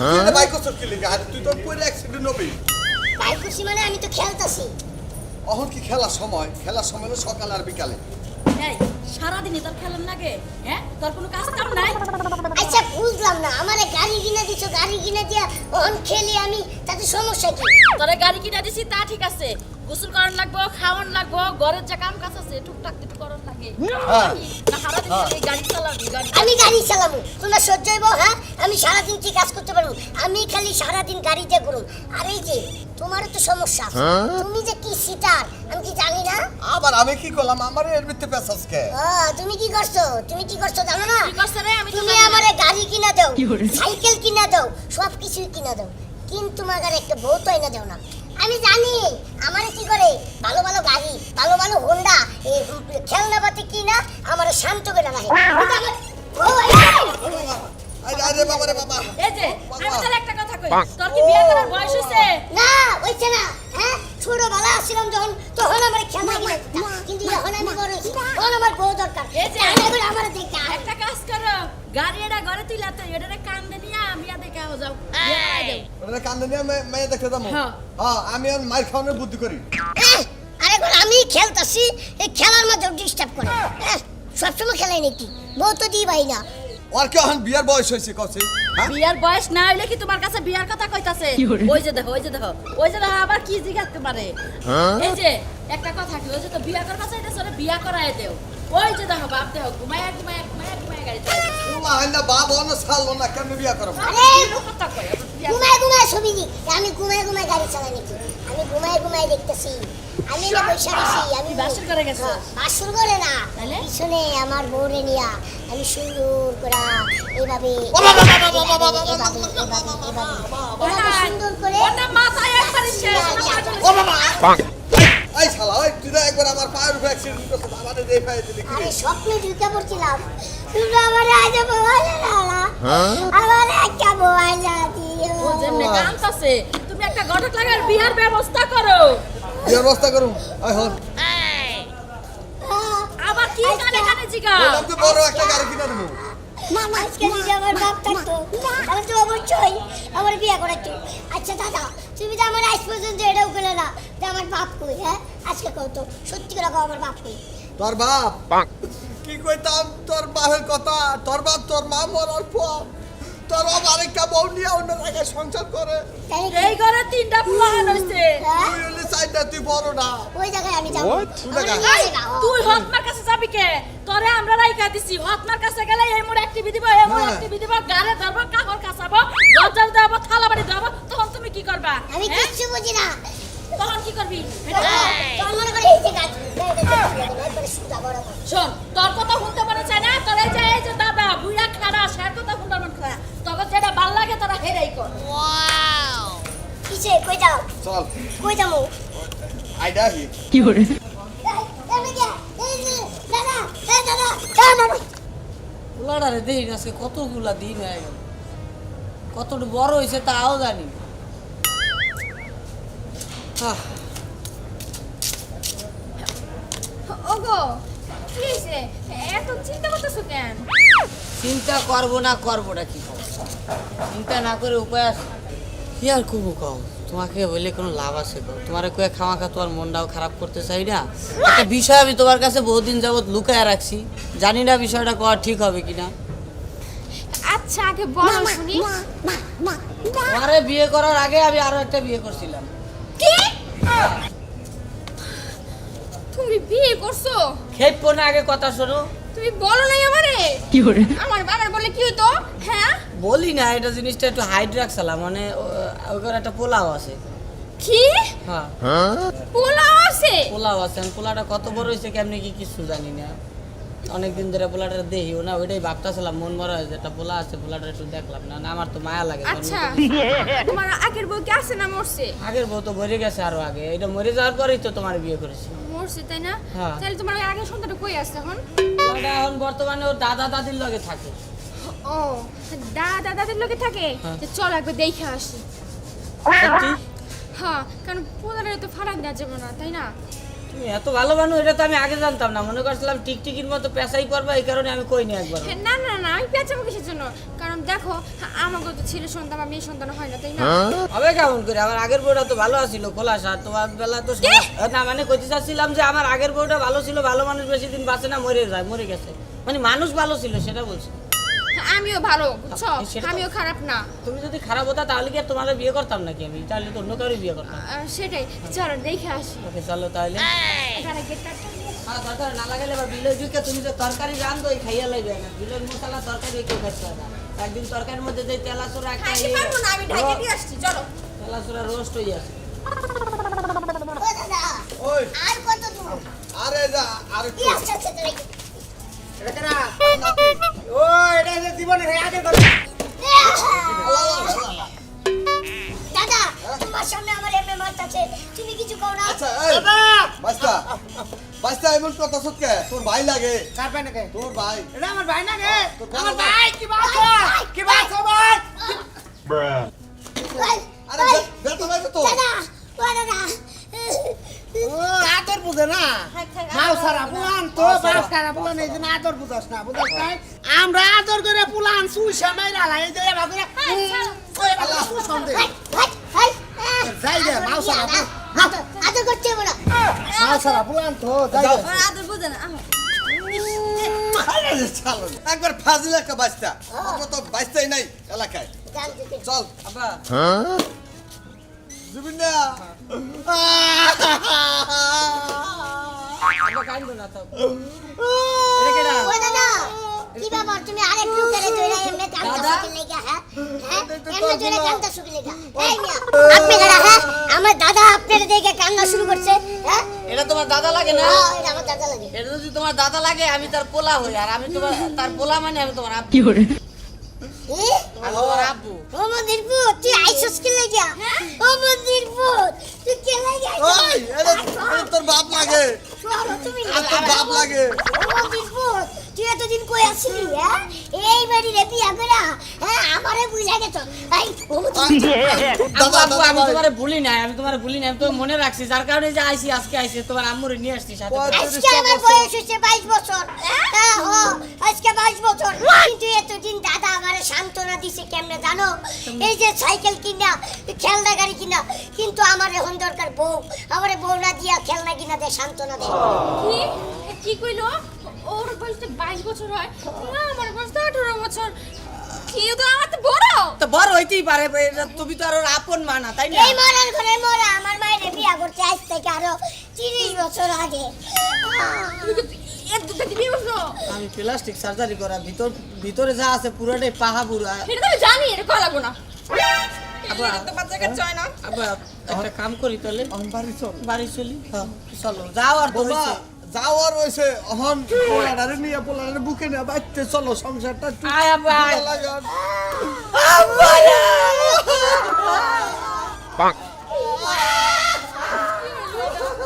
তুই বাইক করছিস কি লিগা? আর তুই তো পরে অ্যাক্সিডেন্ট হবি। বাইক করছি মানে আমি তো খেলতাছি। এখন কি খেলার সময়? খেলার সময় হলো সকাল আর বিকালে। এই সারাদিনই তোর খেলার লাগে, হ্যাঁ? তোর কোনো কাজ কাম নাই? আচ্ছা বুঝলাম না, আমারে গাড়ি কিনে দিছো, গাড়ি কিনে দিয়া ওহন খেলি আমি, তাতে সমস্যা কি? তোরে গাড়ি কিনা দিছি তা ঠিক আছে, গোসল করার লাগবো, খাওয়ান লাগবো, ঘরের যা কাম কাজ আছে টুকটাক একটু করার লাগে। হ্যাঁ। না সারাদিন এই গাড়ি চালাবি, গাড়ি আমি গাড়ি চালাবো, তোমরা সহ্য হইব? হ্যাঁ, আমি সারাদিন কি কাজ করতে পারবো? আমি খালি সারাদিন গাড়ি দিয়ে ঘুরুম। আর এই যে তোমারও তো সমস্যা আছে, তুমি যে কি সিটার আমি কি জানি না? আবার আমি কি করলাম? আমার এর ভিতরে পেছাস কে? তুমি কি করছো? তুমি কি করছো জানো না? কি করছ রে? আমি তো তুমি জানি না। আমারে গাড়ি কিনা দাও, সাইকেল কিনা দাও, সব কিছুই কিনা দাও, কিন্তু মাগার একটা বউ তো এনে দাও না। আমি জানি আমারে কি করে ভালো ভালো গাড়ি, ভালো ভালো হোন্ডা, এই খেলনাপাতি কিনা আমারে শান্ত করে রাখে। কিন্তু আমার বউ আরে বাবা রে বাবা। এই যে আমি তোর একটা কথা কই, তোর কি বিয়ে করার বয়স হইছে? না হইছে না। হ্যাঁ, ছোটবেলা ছিলাম যখন, তখন আমার খেলনা কিনে দিতাম, কিন্তু এখন আমি বড় হইছি, এখন আমার বউ দরকার। এই যে আমি এখন আমার দেখতে একটা কাজ করো, গাড়ি এটা ঘরে তুইলা তো এটারে কান্দে নিয়া বিয়া দেখে আও যাও, বিয়া করাই দাও। ওরে কান্দে নিয়ে মেয়ে দেখতে যাবো। হ্যাঁ। হ্যাঁ, আমি আর মাইর খাওয়ানোর বুদ্ধি করি। আরে এখন আমি খেলতাছি, এই খেলার মধ্যে ডিস্টার্ব করে। সবসময় খেলাই নাকি? বউ তো দিই ভাই না। ওর কি এখন বিয়ার বয়স হয়েছে কছে? হ্যাঁ? বিয়ার বয়স না হইলে কি তোমার কাছে বিয়ার কথা কইতাছে? ওই যে দেখো, ওই যে দেখো, ওই যে দেখো আবার কি জিজ্ঞাসা পারে। এই যে একটা কথা কি, ওই যে তো বিয়া করবা চাইতেছ ওরে বিয়া করায় দেও। ওই যে দেখো বাপ দেখো ঘুমায়া ঘুমায়া ঘুমায়া ঘুমায়া গাড়ি চালায়। ওমা হাইনা বাপ অন্য ছাড়লো না, কেমনে বিয়া করব? আরে কথা কয় আবার বিয়া ঘুমায় ঘুমায় ছবি দি, আমি ঘুমায় ঘুমায় গাড়ি চালাই নাকি? আমি ঘুমায় ঘুমায় দেখতেছি, আমি না বসে রইছি। আমি বাসর করে গেছো? বাসর করে না, তাহলে? পিছনে আমার বউরে নিয়া আমি সুন্দর করে এইভাবে সুন্দর করে ওটা মাথায় একবারে শেষ। ও বাবা! এই শালা, ওই তুই না একবার আমার পায়ের উপর অ্যাক্সিডেন্ট করছিস, আমারে দেই পায়ে দিলি কি? আরে স্বপ্নে ঢুকে পড়ছিলাম, তুমি আমার আজ বলে না, আমার একটা বলে দিও। ও যেমনে কাঁদতাছে, তুমি একটা ঘটক লাগার বিয়ার ব্যবস্থা করো। বিয়ার ব্যবস্থা করুম। আয় হন। আবার কি কানে কানে জিগাও? বললাম তো বড় একটা গাড়ি কিনে দেবো। মামা আজকে যদি আমার বাপ থাকতো তাহলে তো অবশ্যই আমার বিয়ে করাতো। আচ্ছা দাদা, তুমি তো আমার আজ পর্যন্ত এটাও বলে না যে আমার বাপ কই। হ্যাঁ, আজকে কও তো, সত্যি করে কও আমার বাপ কই। তোর বাপ কি কইতাম? তোর বাপের কথা, তোর বাপ তোর মা মরার পর তোর বাপ আরেকটা বউ নিয়ে অন্য জায়গায় সংসার করে। তাই নাকি? এই ঘরে তিনটা ফুলান হইছে। হ্যাঁ? তুই হলে চাইটা, তুই বড় না। ওই জায়গায় আমি যাবো। কোন জায়গায়? আমার এই, নিয়ে যাও। তুই হতমার কাছে যাবি কে? তোরে আমরা রাইখা দিছি, হতমার কাছে গেলে এই মোড় অ্যাক্টিভিটি দিব, এই মোড় হ্যাঁ। অ্যাক্টিভিটি দিব, গালে ধরবো, কাপড় কাচাবো, দরজা দেবো, থালা বাড়ি দেবো, তখন তুমি কি করবা? আমি হ্যাঁ? কিচ্ছু বুঝি না। তখন কি করবি? তোর মনে করে এই যে গাছ, একবারে সুদা বড় গাছ। শোন, তোর কথা শুনতে মনে চায় না, তোর এই যে দাদা বুইড়া খাড়া সের কথা শুনতে মন খাড়া, তোকে যেটা ভাল লাগে তোরা হেরাই কর। কিসে কই যাও? চল, কই যাবো? আইডা হি। পোলাটারে দেখি আজকে কতগুলা দিন হয়ে গেল, কতটা বড় হয়েছে তাও জানি না। ওগো কি হইছে? এত চিন্তা করতেছো কেন? চিন্তা করবো না, করবোটা কি করবো? চিন্তা না করে উপায় আছে কি আর করবো? কও তোমাকে বললে কোনো লাভ আছে? কও তোমার কয়ে খামাখা তোমার মনটাও খারাপ করতে চাই না। একটা বিষয় আমি তোমার কাছে বহুদিন যাবত লুকায় রাখছি, জানি না বিষয়টা করা ঠিক হবে কিনা। আচ্ছা আগে বলো শুনি। তোমারে বিয়ে করার আগে আমি আরো একটা বিয়ে করছিলাম। কি? তুমি বিয়ে করছো? খেপো না, আগে কথা শোনো। তুমি বলো নাই আমারে? আমার বাবার বলে কি হইতো? হ্যাঁ? বলি না, এটা জিনিসটা একটু হাইড রাখছিলাম, মানে ওখানে একটা পোলাও আছে। কি? হ্যাঁ, পোলাও আছে? পোলাও আছে। আমি পোলাটা কত বড় হয়েছে কেমনি কি কিছু জানি না, অনেকদিন ধরে পোলাটা দেখিও না, ওইটাই ভাবতেছিলাম মন মরা হয়েছে একটা পোলা আছে, পোলাটা একটু দেখলাম না, না আমার তো মায়া লাগে। আচ্ছা তোমার আগের বউ কি আছে না মরছে? আগের বউ তো মরে গেছে, আরো আগে। এটা মরে যাওয়ার পরেই তো তোমার বিয়ে করেছি। মরছে তাই না? হ্যাঁ। তাহলে তোমার ওই আগের সন্তানটা কই আছে এখন? পোলাটা এখন বর্তমানে ওর দাদা দাদির লগে থাকে। ও দাদা দাদির লোকে থাকে? হ্যাঁ। তো চল একবার দেখে আসি। সত্যি? হ্যাঁ, কারণ পোলারে তো ফারাক দেওয়া যাবে না তাই না? তুমি এত ভালো মানুষ এটা তো আমি আগে জানতাম না, মনে করছিলাম টিকটিকির মতো পেশাই করবা, এই কারণে আমি কইনি একবার। না না না, আমি পেঁচাবো কিসের জন্য? কারণ দেখো আমাকে তো ছেলে সন্তান বা মেয়ে সন্তান হয় না, তাই না? হবে কেমন করে? আমার আগের বউটা তো ভালো আছিল, খোলাসা। তোমার বেলা তো না, মানে কইতে চাচ্ছিলাম যে আমার আগের বউটা ভালো ছিল, ভালো মানুষ বেশি দিন বাঁচে না, মরে গেছে। মানে মানুষ ভালো ছিল সেটা বলছি। আমিও ভালো, বুঝছো? সেটা তো- আমিও খারাপ না। তুমি যদি খারাপ হতা তাহলে কি আর তোমার বিয়ে করতাম নাকি আমি? তাহলে তো অন্য কারোর বিয়ে করতাম। সেটাই, চলো দেখে আসি। ওকে চলো তাহলে। এখানে গেটটা দরকার না লাগালে বা বিলের দিকে তুমি যে তরকারি রান্ধো ওই খাইয়া লাগবে না, বিলের মশলা তরকারি কেউ খাচ্ছে না। একদিন তরকারির মধ্যে যে তেলাচুরা একটা খাইতে পারবো না, আমি ঢাকে দিয়ে আসছি, চলো। তেলাচুরা রোস্ট হয়ে আছে। ও দাদা, ওই আর কত দূর? আরে যা আর কি আসছে তুমি? ও এটা যে জীবনের আগে দাদা, তোমার সামনে আমার এমএ মারতাছে, তুমি কিছু কও না? আচ্ছা এই বাস্তা বাস্তা এমন কথা সত্যি তোর ভাই লাগে কার ভাই নাকি? তোর ভাই এটা আমার ভাই নাকি? তোর আমার ভাই। ভাই কি বাসা? কি বাসা ভাই? ভাই, আরে ভাই, বেটা ভাই তো দাদা, ও দাদা। ও আদর বুঝে না। মাও সারা পুলান তো বাস সারা পুলান এই জন্য আদর বুঝাস না, বুঝাস নাই? আমরা আদর করে পুলান সুইসা মাইরা লাই এই যে ভাগরে ওই বাবা সুসম দে। ভাই, ভাই, ভাই, যাই রে মাও সারা আদর করতে হবে না। মাও সারা পুলান তো যাই রে। ওর আদর বুঝে না আহ। আরে চালো একবার ফাজিল একটা বাস্তা আমরা তো বাস্তাই নাই এলাকায় জানতে চাই। চল আব্বা জুবিন না আব্বা কান্দো না তো। এটা কেডা? ও দাদা, কি ব্যাপার? তুমি আরেকটু করে ধরে এমনি কান্তা দাদা? শুকি লেগা, হ্যাঁ? হ্যাঁ? এমনি ধরে কান্তা শুকি লেগা। এই মিয়া, আপনি কারা, হ্যাঁ? আমার দাদা আপনার দেখে কান্না শুরু করছে, হ্যাঁ? এটা তোমার দাদা লাগে না? এটা আমার দাদা লাগে। এটা যদি তোমার দাদা লাগে আমি তার পোলা হই, আর আমি তোমার তার পোলা মানে আমি তোমার আব্বু। আমি তোমার আব্বু। ও মন্দির পুত, তুই আইসস কি লেগা? ও মন্দির পুত, তুই কে লেগা? ওই এটা তোর বাপ লাগে শোনো তুমি আর তোর বাপ লাগে ও মন্দির পুত, তুই এতদিন কই আসছিলি, হ্যাঁ? এই বাড়ি রে বিয়া করা, হ্যাঁ? আমারে বুঝা গেছ। এই ও মন্দির আব্বু আব্বু আমি তোমারে ভুলি নাই, আমি তোমারে ভুলি নাই, আমি তো মনে রাখছি, যার কারণে যে আইছি আজকে আইছি তোমার আম্মুরে নিয়ে আসছি সাথে করে। আজকে আমার বয়স হচ্ছে 22 বছর। হ্যাঁ, ও, আজকে 22 বছর। কিন্তু এতদিন দাদা আমারে সান্ত্বনা দিছে কেমনে জানো? এই যে সাইকেল কিনা, খেলনা গাড়ি কিনা, কিন্তু আমার এখন দরকার বউ। আমারে বউ না দিয়া খেলনা কিনা দে, সান্ত্বনা দে। কি কি কইলো? ওর বয়স তো 22 বছর হয়, না আমার বয়স তো 18 বছর। কি তো আমার তো বড়। তো বড় হইতেই পারে, এটা তুমি তো আর ওর আপন মা না, তাই না? এই মরার ঘরে মরা আমার মায়ের বিয়া করতে আজ থেকে আরো 30 বছর আগে। তুমি কি এর দুধ থেকে বিয়ে করছো? আমি প্লাস্টিক সার্জারি করা, ভিতরে যা আছে পুরোটাই পাহাপুরা। এটা তো আমি জানি, এটা করা লাগবো না। আব্বা, তো বাচ্চাকে চায় না। আব্বা একটা কাম করি তাহলে, বাড়ি চল বাড়ি চলি। হ্যাঁ চলো, যাও আর তো বাবা হইছে। যাওয়ার হয়েছে অহন পোলারে নিয়ে পোলারে বুকে নিয়ে বাইতে চলো সংসারটা একটু আয় আব্বা আয়। লাগান আব্বা রে! পাক